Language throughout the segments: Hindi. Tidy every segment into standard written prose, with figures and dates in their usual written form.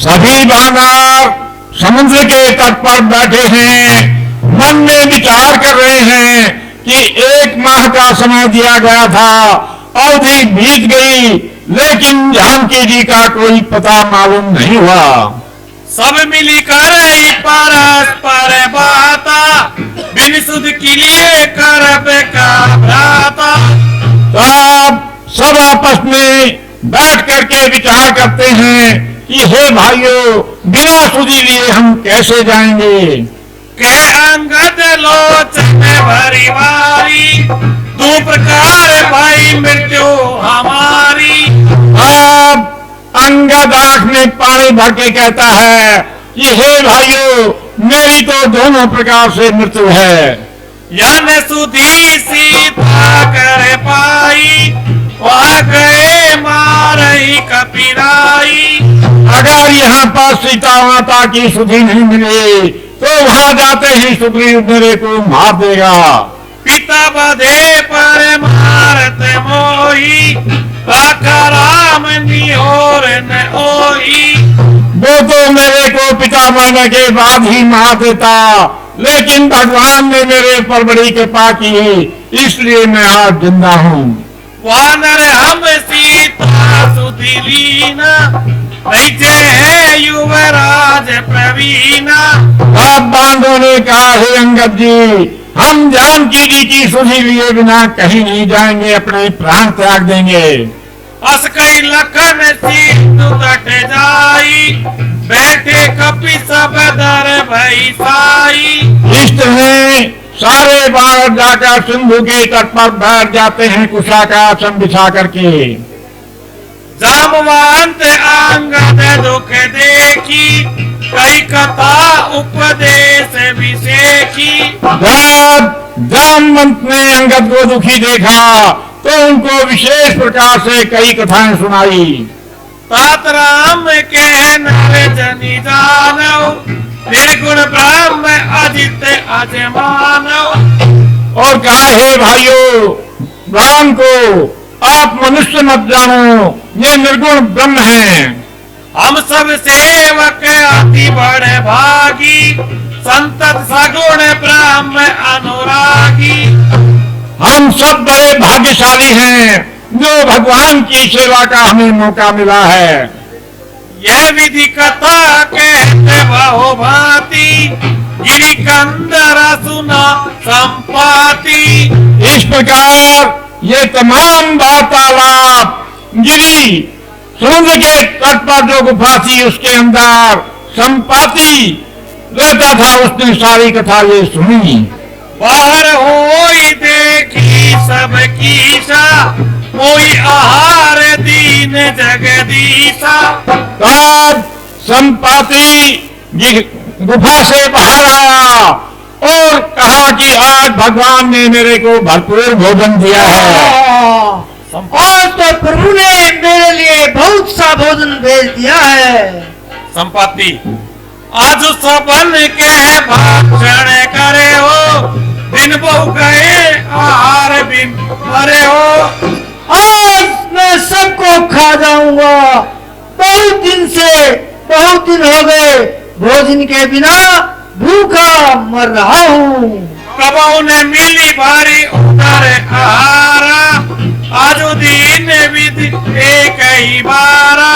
सभी बानर समुद्र के तट पर बैठे हैं, मन में विचार कर रहे हैं कि 1 माह का समय दिया गया था, अवधि बीत गई, लेकिन जानकी जी का कोई पता मालूम नहीं हुआ। सब मिलकर ही परस्पर बाता, बिन सुध के लिए करब का भ्राता। तब सब आपस में बैठ करके विचार करते हैं कि हे भाइयों, बिना सुधी लिए हम कैसे जाएंगे। के अंगद लोचन भरी वारी, 2 प्रकार भाई मृत्यु हमारी। अब अंगद आंख में पानी भर के कहता है कि हे भाइयों, मेरी तो दोनों प्रकार से मृत्यु है। यान सुधी सीता कर पाई, वह गए मारही कपिराई। अगर यहाँ पर सीता माता की सुधी नहीं मिली तो वहां जाते ही सुग्रीव मेरे को मार देगा। पिता बधे पर मारत मोही, राम निहोर न ओही। वो तो मेरे को पिता बनने के बाद ही मार देता, लेकिन भगवान ने मेरे पर बड़ी कृपा की, इसलिए मैं आज जिंदा हूँ। वानर हम सीता सुधी लीना, ऐसे है युवराज प्रवीणा। अब बांधों ने कहा, हे अंगद जी, हम जानकी जी की सुधी लिए बिना कहीं नहीं जाएंगे, अपने प्राण त्याग देंगे। अस कई लखन सिंधु तट जाई, बैठे कपि सब दर भई साई। इस तरह सारे बानर जाकर सिंधु के तट पर बैठ जाते हैं, कुशा का आसन बिछा करके। जामवंत अंगद दुख देखी, कई कथा उपदेश विषेखी। जब जामवंत ने अंगद को दुखी देखा तो उनको विशेष प्रकार से कई कथाएं सुनाई। तात राम के नर जनि जानौ, निर्गुण ब्रह्म अजित अजमानौ। और कहा, हे भाइयों, राम को आप मनुष्य मत जानो, ये निर्गुण ब्रह्म है। हम सब सेवक अति बड़े भागी, संतत सगुण ब्रह्म अनुरागी। हम सब बड़े भाग्यशाली हैं जो भगवान की सेवा का हमें मौका मिला है। यह विधि कथा कहते बहु भांति, गिरि कंदर सुना संपाति। इस प्रकार ये तमाम वार्तालाप गिरी समुद्र के तट पर जो गुफा थी उसके अंदर संपाति रहता था, उसने सारी कथा ये सुनी। बाहर होई देखी सब कीसा, कोई आहार दीन जगदीशा। तब संपाति गुफा से बाहर आया और कहा कि आज भगवान ने मेरे को भरपूर भोजन दिया है। आज तो प्रभु ने मेरे लिए बहुत सा भोजन भेज दिया है। संपत्ति आज सबन के भक्षण करे हो, दिन बहु गए आहार बिन मरे हो। आज मैं सबको खा जाऊंगा, बहुत दिन हो गए भोजन के बिना भूखा मर रहा हूँ। कबहू ने मिली भारी उदर आहारा, आज दिन विधि एक ही बारा।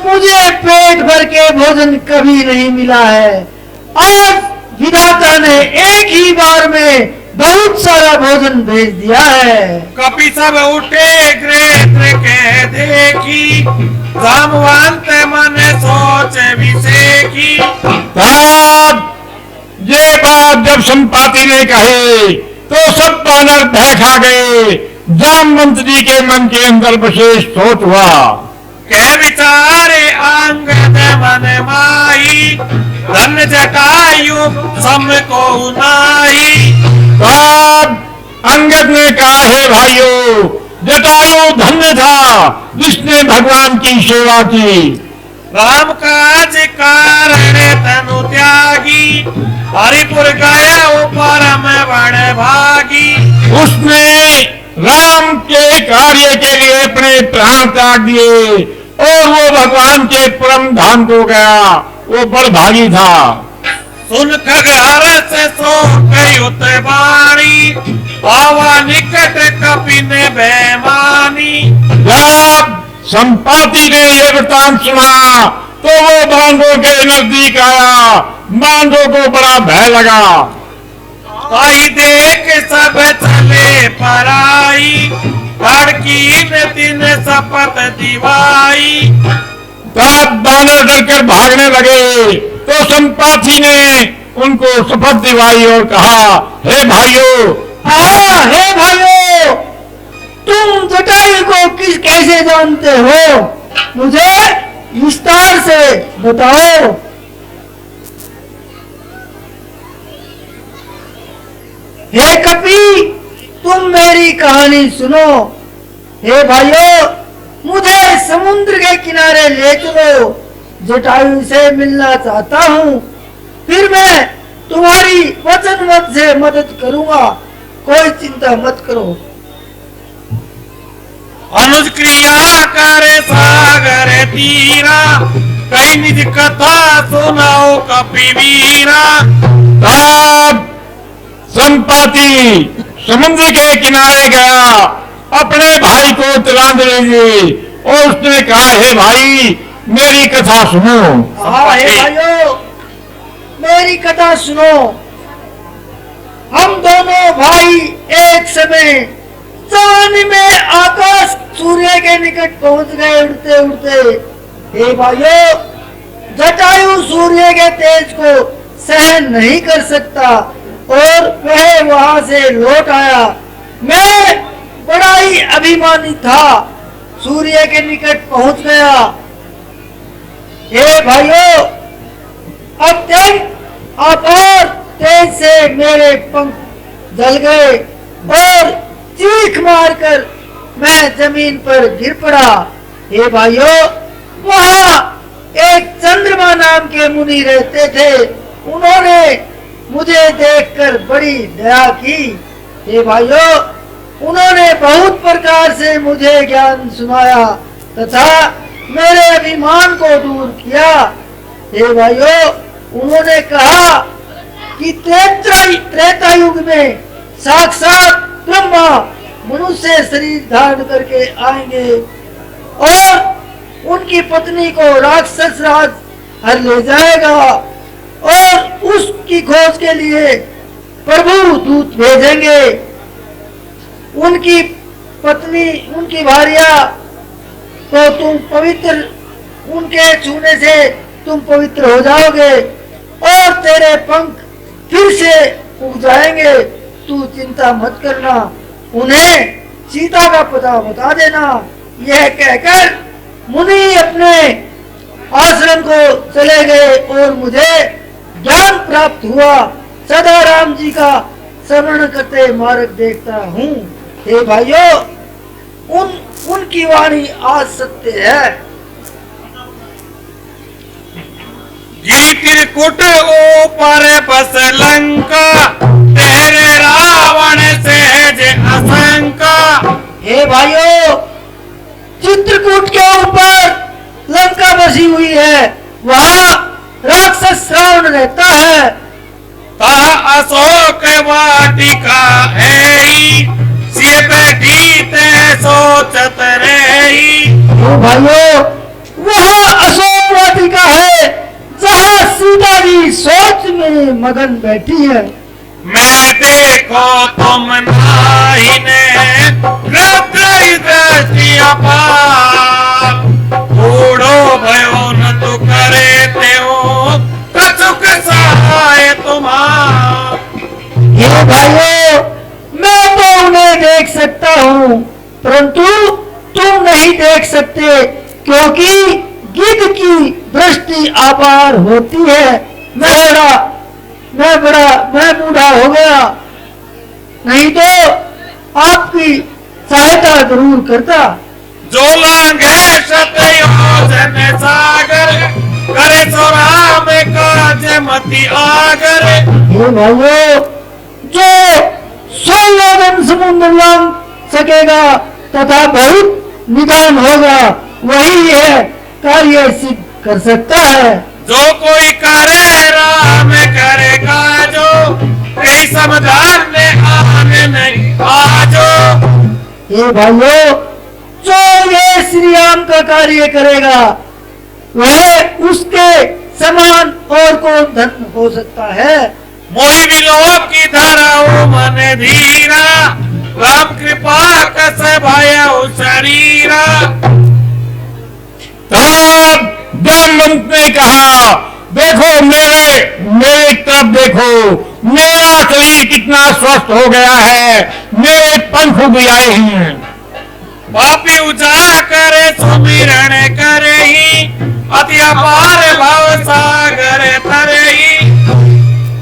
मुझे पेट भर के भोजन कभी नहीं मिला है, आज विधाता ने एक ही बार में बहुत सारा भोजन भेज दिया है। कपि सब उठे गृह के देखी, जामवंत मन सोच विषेखी। तब ये बात जब संपाति ने कही तो सब बानर भय खा गए। जामवंत जी के मन के अंदर विशेष सोच हुआ। के विचारे अंगद मन माही, धन जटायु सम को नाही। तब अंगद ने कहा, हे भाइयों, जटायु धन्य था जिसने भगवान की सेवा की। राम काज कारण तनु त्यागी, हरिपुर गया परम बड़ भागी। उसने राम के कार्य के लिए अपने प्राण त्याग दिए और वो भगवान के परम धाम को गया। वो बड़भागी था। सुन खगहार से सो गई उतवाणी, आवा निकट कपि ने बेमानी। जब संपाति ने ये वृतांत सुना तो वो बांधो के नजदीक आया। बांधो को बड़ा भय लगा। आई देख सब चले पराई, लड़की ने दिन शपथ दिवाई। तब बानर डरकर भागने लगे तो संपाति ने उनको शपथ दिवाई और कहा, हे भाइयों, हे भाइयों, तुम जटायु को कैसे जानते हो? मुझे विस्तार से बताओ। हे कपि, तुम मेरी कहानी सुनो। हे भाइयों, मुझे समुद्र के किनारे ले चलो। जटायु से मिलना चाहता हूँ। फिर मैं तुम्हारी वचन मत से मदद करूंगा। कोई चिंता मत करो। अनुज क्रिया करे सागर तीरा, कई निज कथा सुनाओ कपि वीरा। तब संपाति समुद्र के किनारे गया, अपने भाई को तिलांजलि दी और उसने कहा, हे भाई, मेरी कथा सुनो। हे भाइयों, मेरी कथा सुनो। हम दोनों भाई एक समय चांद में आकाश सूर्य के निकट पहुंच गए उड़ते उड़ते। हे भाइयों, जटायु सूर्य के तेज को सहन नहीं कर सकता और वह वहां से लौट आया। मैं बड़ा ही अभिमानी था, सूर्य के निकट पहुंच गया। हे भाइयों, अत्यंत अपार तेज से मेरे पंख जल गए और चीख मारकर मैं जमीन पर गिर पड़ा। हे भाइयों, वहां एक चंद्रमा नाम के मुनि रहते थे। उन्होंने मुझे देखकर बड़ी दया की। हे भाइयों, उन्होंने बहुत प्रकार से मुझे ज्ञान सुनाया तथा मेरे अभिमान को दूर किया। हे भाइयों, उन्होंने कहा कि त्रेता युग में साक्षात ब्रह्मा मनुष्य शरीर धारण करके आएंगे और उनकी पत्नी को राक्षस राज हर ले जाएगा और उसकी खोज के लिए प्रभु दूत भेजेंगे। उनकी पत्नी, उनकी भार्या तो तुम पवित्र, उनके छूने से तुम पवित्र हो जाओगे और तेरे पंख फिर से उग जाएंगे। तू चिंता मत करना, उन्हें सीता का पता बता देना। यह कहकर मुनि अपने आश्रम को चले गए और मुझे ज्ञान प्राप्त हुआ। सदा राम जी का स्मरण करते मार्ग देखता हूँ। हे भाइयों, उनकी वाणी आज सत्य है। त्रिकुट ऊपर बस लंका, तेरे रावण सहज असंका। हे भाइयों, चित्रकूट के ऊपर लंका बसी हुई है। वहाँ राक्षस रावण रहता है। अशोक वाटिका है, सिए बैठी ते सोचत रही। हे भाइयों, वहाँ अशोक वाटिका है जहाँ सीता जी सोच में मगन बैठी है। मैं देखो तुम नाही ने दृष्टि अपार, बूढ़ो भयो न तु करे तेओ, कछुक सहाय तुम्हार। हे भाइयों, मैं तो उन्हें देख सकता हूँ परंतु तुम नहीं देख सकते, क्योंकि गिद्ध की दृष्टि अपार होती है। मैं बूढ़ा हो गया, नहीं तो आपकी सहायता जरूर करता। जो लांघे शतयोजन सागर, करे सो राम काज मति आगर। हे भाइयों, जो 100 योजन समुद्र लांघ सकेगा तथा बहुत निदान होगा, वही यह कार्य सिद्ध कर सकता है। जो कोई करे राम करेगा जो, यही समझाने आने नहीं आजो। ये भाइयों, जो ये श्री राम का कार्य करेगा वह उसके समान और कौन धन हो सकता है। मोहि विलोक की धारा मन धीरा, राम कृपा कस भय शरीरा। तब जामवंत ने कहा, देखो मेरे तरफ देखो, मेरा शरीर कितना स्वस्थ हो गया है, मेरे पंख भी आए हैं। पापी उजा करे सुमिरण करे ही, अति अपार भव सागर तरे ही।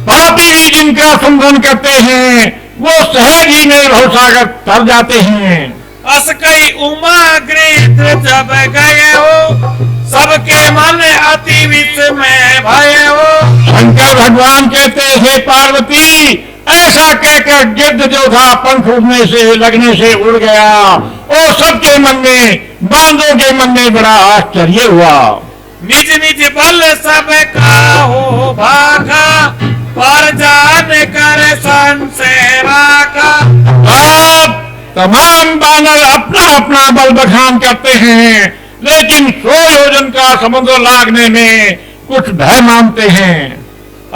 पापी भी जिनका सुमरन करते हैं वो सहज ही में भव सागर तर जाते हैं। अस कई उमा गृह जब गए हो, सबके मन अति विस्मय भय हो। शंकर भगवान कहते हैं, पार्वती ऐसा कहकर गिद्ध जो था पंख उड़ने से लगने से उड़ गया, और सबके मन में, बांदों के मन में बड़ा आश्चर्य हुआ। निज निज बल सब का हो भागा, पर जान कर संशय राखा। अब तमाम बानर अपना अपना बल बखान करते हैं, लेकिन 100 योजन का समुद्र लागने में कुछ भय मानते हैं।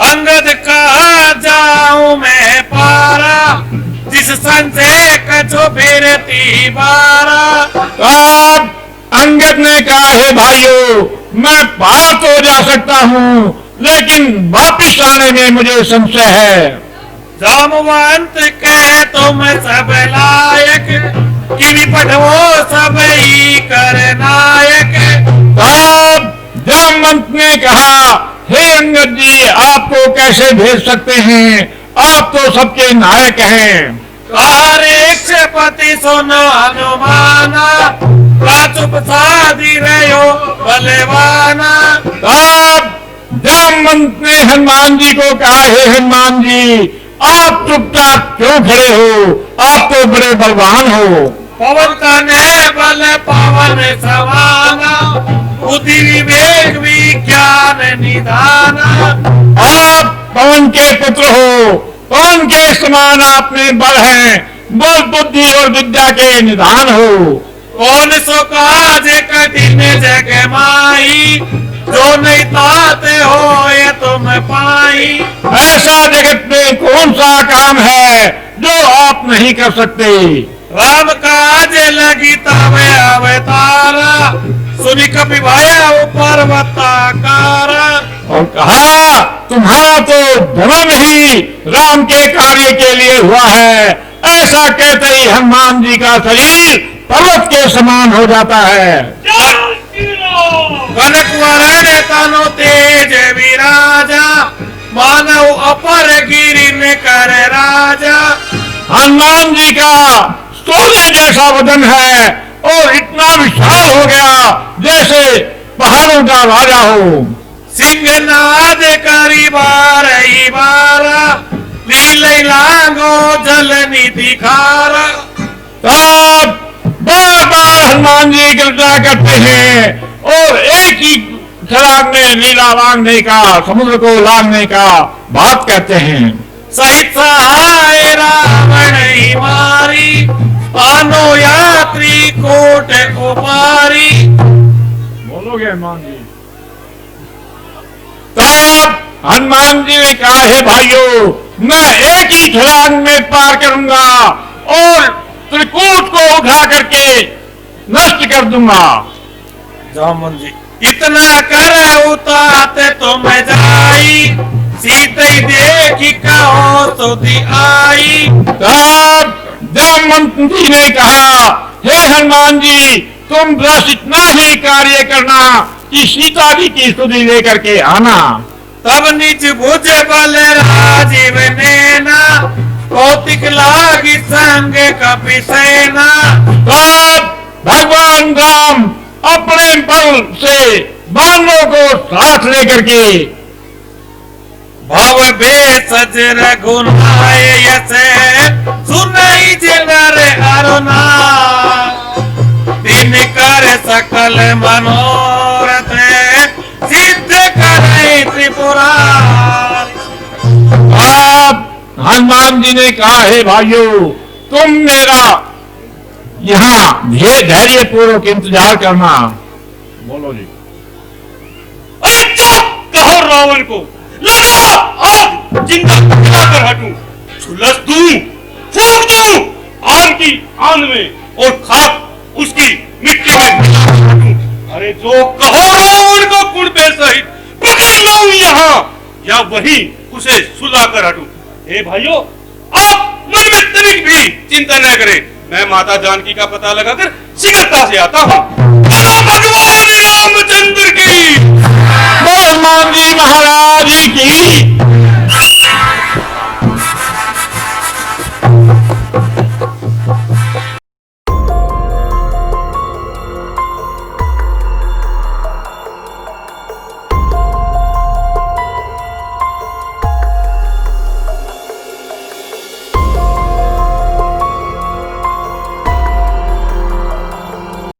अंगद कहा जाऊं मैं पारा, जिस संशय कछो फिरती बारा। अब अंगद ने कहा, हे भाइयों, मैं पार तो जा सकता हूँ, लेकिन वापिस आने में मुझे संशय है। जामवंत कह तुम सब लायक, कि निपट वो सब ही कर नायक। तब जामवंत ने कहा, हे अंगद जी, आपको कैसे भेज सकते हैं, आप तो सबके नायक हैं। पति सुनो हनुमाना, चुप साधी रहो बलवाना। तब जामवंत ने हनुमान जी को कहा, हे हनुमान जी, आप चुपचाप क्यों खड़े हो, आप तो बड़े बलवान हो। पवन तने बल पवन समाना, बुद्धि विवेक विज्ञान निधाना। आप पवन के पुत्र हो, पवन के समान आप में बल है, बल बुद्धि और विद्या के निधान हो। कौन सो काज कठिन जग माई, जो नहीं ताते हो ये तुम पाई। ऐसा जगत में कौन सा काम है जो आप नहीं कर सकते। राम काज लगी तब अवतारा, सुनी कपि भया पर्वताकारा। और कहा, तुम्हारा तो जन्म ही राम के कार्य के लिए हुआ है। ऐसा कहते ही हनुमान जी का शरीर पर्वत के समान हो जाता है। कनक वरण तनु तेज विराजा, मानव अपर गिरि कर राजा। हनुमान जी का सोने जैसा वजन है और इतना विशाल हो गया जैसे पहाड़ों का राजा हो। सिंहनाद करी बारही बारा, लीले लांगो जल निधि खारा। तब बार बार हनुमान जी गर्जना करते हैं और एक ही छलांग में लीला लांघने का, समुद्र को लांघने का बात कहते हैं। सहित सहाय रावण ही मारी, आनो यात्री कोट उपारी। बोलोगे हनुमान जी? तब हनुमान जी ने कहा, हे भाइयों, मैं एक ही छलांग में पार करूंगा और त्रिकूट को उठा करके नष्ट कर दूंगा। जामन जी, इतना कर उतात तुम जाई, सीते देखी कहो सुधि आई। तब जामवंत जी ने कहा, हे हनुमान जी, तुम बस इतना ही कार्य करना कि सीता जी की स्तुति लेकर के आना। तब निज भुज बल राजीव नैना, कौतिक लागी संग कपि सेना। तब भगवान राम अपने बल से बानरों को साथ लेकर के भव बेसज रघुनाय यसे, सुनई जिनर अरुणा। दिन कर सका सकल मनोरथ सिद्ध करे त्रिपुरारी। अब हनुमान जी ने कहा, हे भाइयों, तुम मेरा यहाँ धैर्य पूर्वक इंतजार करना। बोलो जी। अरे चुप कहो रावण को, लगा आग जिंदा जलाकर हटूं, झुलस दूं, फूंक दूं आग की आंध में और खाक उसकी मिट्टी में मिलाकर हटूं। अरे जो कहो रावण को कुण पे सहित पकड़ लाऊं यहाँ, या वहीं उसे सुलाकर हटूं। हे भाइयों, आप मन में तनिक भी चिंता न करें, मैं माता जानकी का पता लगाकर शीघ्रता से आता हूँ। बोलो भगवान रामचंद्र की, बोलो हनुमान जी महाराज की।